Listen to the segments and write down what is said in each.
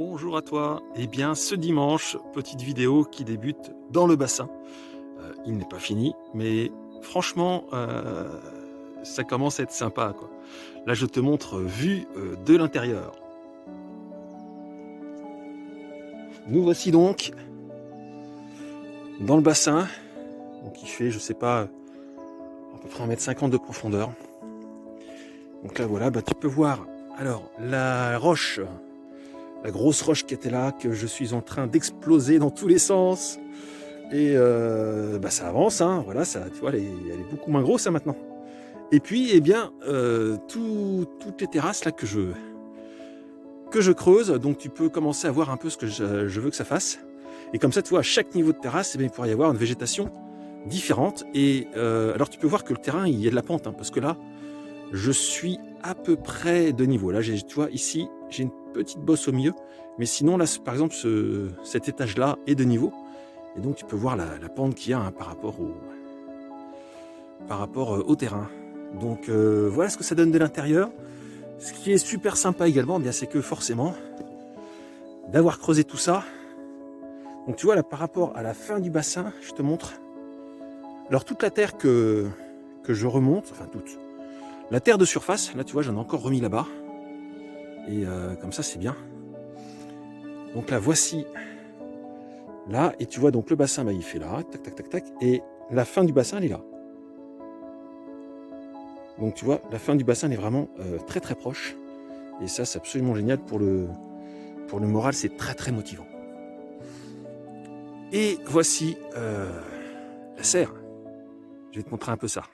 Bonjour à toi. Eh bien, ce dimanche, petite vidéo qui débute dans le bassin. Il n'est pas fini, mais franchement, ça commence à être sympa, quoi. Là, je te montre vue de l'intérieur. Nous voici donc dans le bassin. Donc, il fait, je sais pas, à peu près 1,50 m de profondeur. Donc là, voilà, tu peux voir alors la roche, la grosse roche qui était là, que je suis en train d'exploser dans tous les sens. Et ça avance, hein, voilà, ça, tu vois, elle est beaucoup moins grosse hein, maintenant. Et puis, eh bien, toutes les terrasses là que je creuse, donc tu peux commencer à voir un peu ce que je veux que ça fasse. Et comme ça, tu vois, à chaque niveau de terrasse, eh bien, il pourrait y avoir une végétation différente. Et alors, tu peux voir que le terrain, il y a de la pente, hein, parce que là, je suis à peu près de niveau. Là, tu vois, ici, j'ai une petite bosse au milieu, mais sinon, là, par exemple, cet étage-là est de niveau. Et donc tu peux voir la pente qu'il y a hein, par rapport au terrain. Donc voilà ce que ça donne de l'intérieur. Ce qui est super sympa également, eh bien c'est que forcément, d'avoir creusé tout ça, donc tu vois là par rapport à la fin du bassin, je te montre. Alors toute la terre que je remonte, enfin toute, la terre de surface, là tu vois j'en ai encore remis là-bas. Et comme ça c'est bien. Donc là voici là, et tu vois donc le bassin il fait là, tac tac tac tac, et la fin du bassin elle est là. Donc tu vois, la fin du bassin elle est vraiment très très proche. Et ça, c'est absolument génial pour le moral, c'est très très motivant. Et voici la serre. Je vais te montrer un peu ça.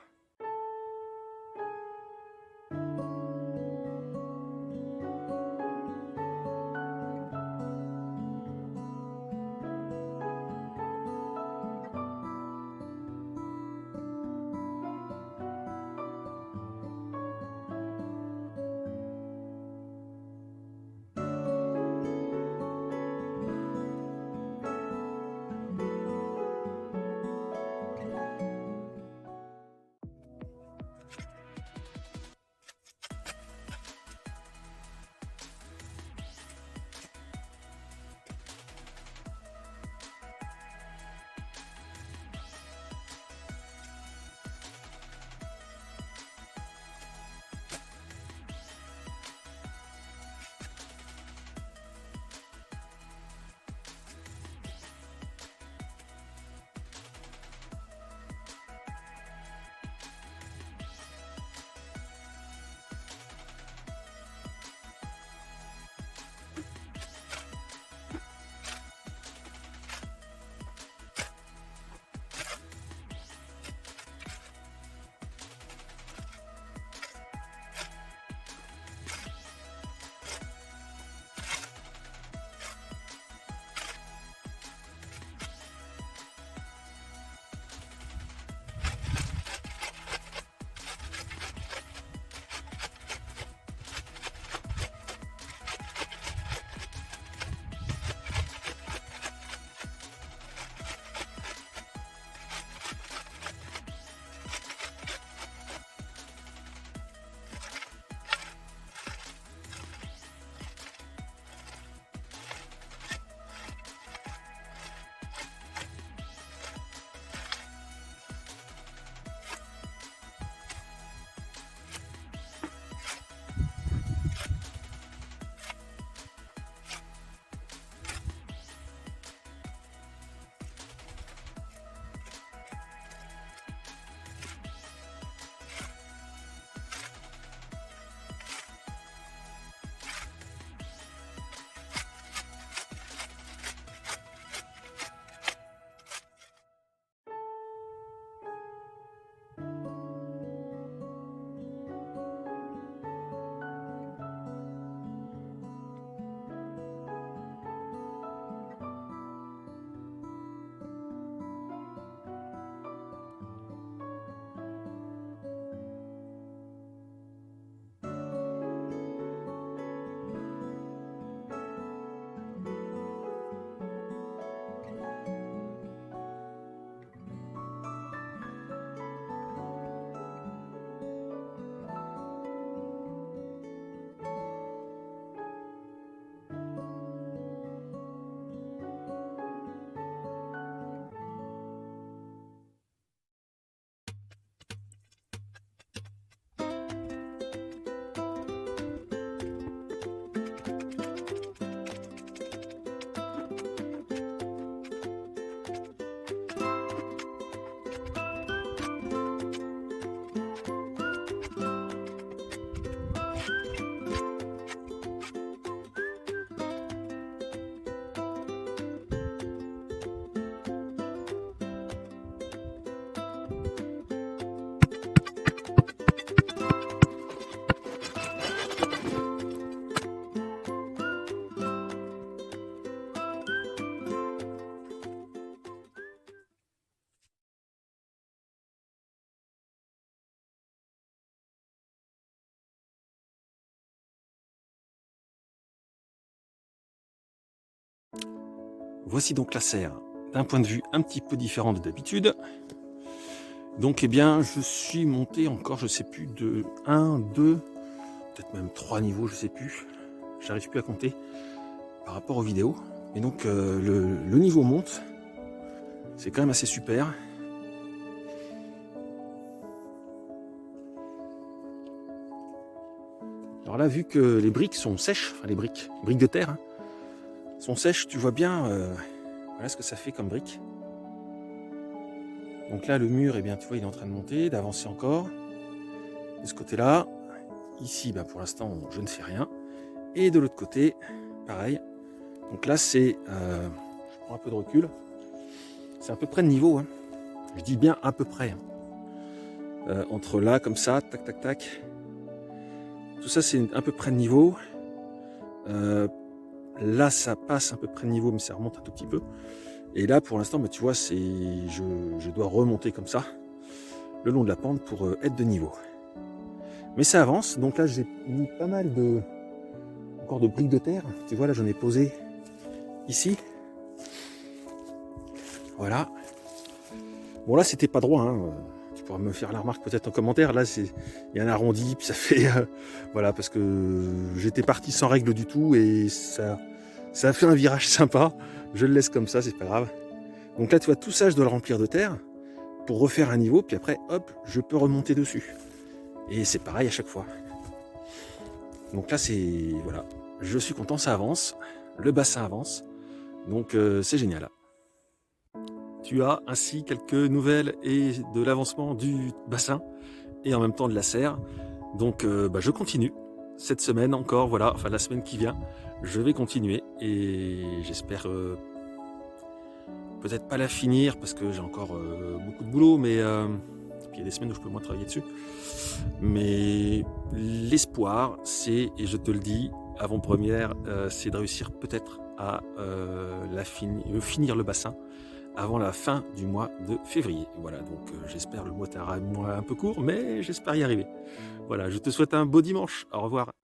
Voici donc la serre d'un point de vue un petit peu différent de d'habitude. Donc eh bien je suis monté encore, je sais plus, de 1, 2, peut-être même 3 niveaux, je sais plus. J'arrive plus à compter par rapport aux vidéos. Et donc le niveau monte. C'est quand même assez super. Alors là, vu que les briques sont sèches, enfin les briques de terre, hein, sont sèches, tu vois bien voilà ce que ça fait comme briques. Donc là, le mur, eh bien, tu vois, il est en train de monter, d'avancer encore. De ce côté-là, ici, bah, pour l'instant, je ne fais rien. Et de l'autre côté, pareil. Donc là, c'est, je prends un peu de recul, c'est à peu près de niveau. Hein. Je dis bien à peu près. Hein. Entre là, comme ça, tac, tac, tac. Tout ça, c'est à peu près de niveau. Là, ça passe à peu près de niveau, mais ça remonte un tout petit peu. Et là, pour l'instant, bah, tu vois, je dois remonter comme ça, le long de la pente pour être de niveau. Mais ça avance. Donc là, j'ai mis pas mal encore de briques de terre. Tu vois, là, j'en ai posé ici. Voilà. Bon, là, c'était pas droit. Hein. Tu pourras me faire la remarque peut-être en commentaire. Là, il y a un arrondi, puis ça fait... voilà, parce que j'étais parti sans règle du tout et ça a fait un virage sympa. Je le laisse comme ça, c'est pas grave. Donc là, tu vois, tout ça, je dois le remplir de terre pour refaire un niveau. Puis après, hop, je peux remonter dessus. Et c'est pareil à chaque fois. Donc là, c'est... Voilà. Je suis content, ça avance. Le bassin avance. Donc c'est génial. Tu as ainsi quelques nouvelles et de l'avancement du bassin et en même temps de la serre. Donc je continue. Cette semaine encore, voilà, enfin la semaine qui vient, je vais continuer et j'espère peut-être pas la finir parce que j'ai encore beaucoup de boulot, mais il y a des semaines où je peux moins travailler dessus. Mais l'espoir, c'est, et je te le dis, avant-première, c'est de réussir peut-être à finir le bassin avant la fin du mois de février. Voilà, donc j'espère, le mois sera un peu court, mais j'espère y arriver. Voilà, je te souhaite un beau dimanche. Au revoir.